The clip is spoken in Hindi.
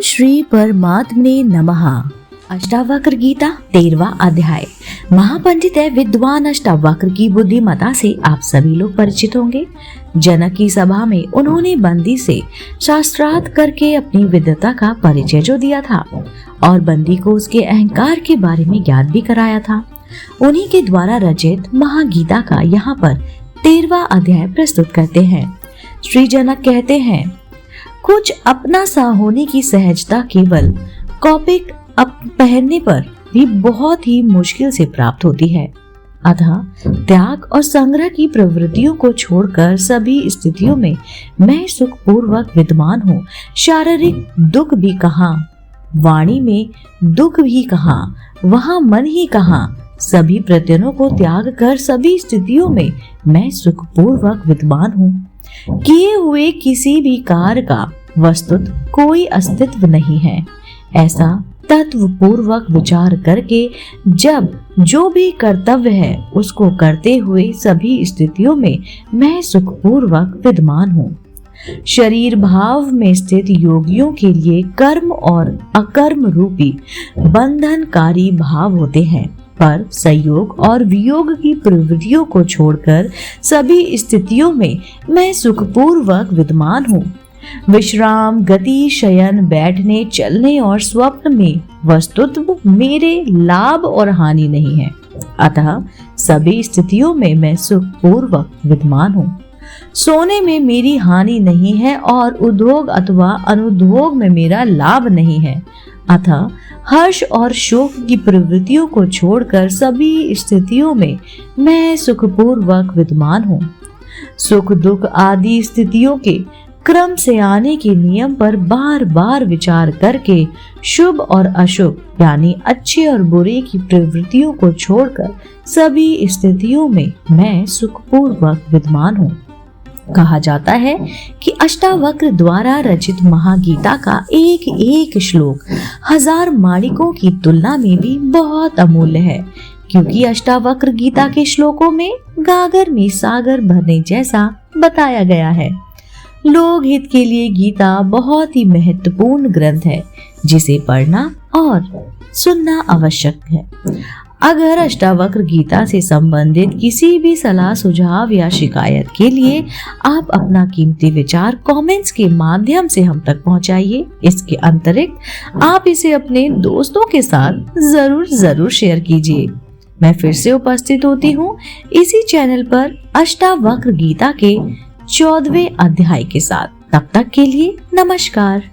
श्री परमात्मने नमः। अष्टावक्र गीता 13वां अध्याय। महापंडित है विद्वान अष्टावक्र की बुद्धिमता से आप सभी लोग परिचित होंगे। जनक की सभा में उन्होंने बंदी से शास्त्रार्थ करके अपनी विद्वता का परिचय जो दिया था और बंदी को उसके अहंकार के बारे में ज्ञात भी कराया था। उन्हीं के द्वारा रचित महागीता का यहाँ पर 13वां अध्याय प्रस्तुत करते हैं। श्री जनक कहते हैं, कुछ अपना सा होने की सहजता केवल कौपिक पहनने पर भी बहुत ही मुश्किल से प्राप्त होती है। अतः त्याग और संग्रह की प्रवृत्तियों को छोड़कर सभी स्थितियों में मैं सुखपूर्वक विद्यमान हूँ। शारीरिक दुख भी कहाँ, वाणी में दुख भी कहाँ, वहाँ मन ही कहाँ। सभी प्रत्ययों को त्याग कर सभी स्थितियों में मैं सुखपूर्वक विद्यमान हूँ। किए हुए किसी भी कार्य का वस्तुत कोई अस्तित्व नहीं है। ऐसा तत्व पूर्वक विचार करके जब जो भी कर्तव्य है उसको करते हुए सभी स्थितियों में मैं सुखपूर्वक विद्यमान हूँ। शरीर भाव में स्थित योगियों के लिए कर्म और अकर्म रूपी बंधनकारी भाव होते हैं, पर संयोग और वियोग की प्रवृत्तियों को छोड़कर सभी स्थितियों में मैं सुखपूर्वक विद्यमान हूँ। विश्राम, गति, शयन, बैठने, चलने और स्वप्न में वस्तुतः मेरे लाभ और हानि नहीं है। अतः सभी स्थितियों में मैं सुखपूर्वक विद्यमान हूँ। सोने में मेरी हानि नहीं है और उद्योग अथवा अनुद्योग में मेरा लाभ नहीं है। अतः हर्ष और शोक की प्रवृत्तियों को छोड़कर सभी स्थितियों में मैं सुखपूर्वक विद्यमान हूँ। सुख दुख आदि स्थितियों के क्रम से आने के नियम पर बार बार विचार करके शुभ और अशुभ यानी अच्छे और बुरे की प्रवृत्तियों को छोड़कर सभी स्थितियों में मैं सुखपूर्वक विद्यमान हूँ। कहा जाता है कि अष्टावक्र द्वारा रचित महागीता का एक एक श्लोक 1000 माणिकों की तुलना में भी बहुत अमूल्य है, क्योंकि अष्टावक्र गीता के श्लोकों में गागर में सागर भरने जैसा बताया गया है। लोक हित के लिए गीता बहुत ही महत्वपूर्ण ग्रंथ है, जिसे पढ़ना और सुनना आवश्यक है। अगर अष्टावक्र गीता से संबंधित किसी भी सलाह, सुझाव या शिकायत के लिए आप अपना कीमती विचार कमेंट्स के माध्यम से हम तक पहुंचाइए। इसके अतिरिक्त आप इसे अपने दोस्तों के साथ जरूर शेयर कीजिए। मैं फिर से उपस्थित होती हूँ इसी चैनल पर अष्टावक्र गीता के 14वें अध्याय के साथ। तब तक के लिए नमस्कार।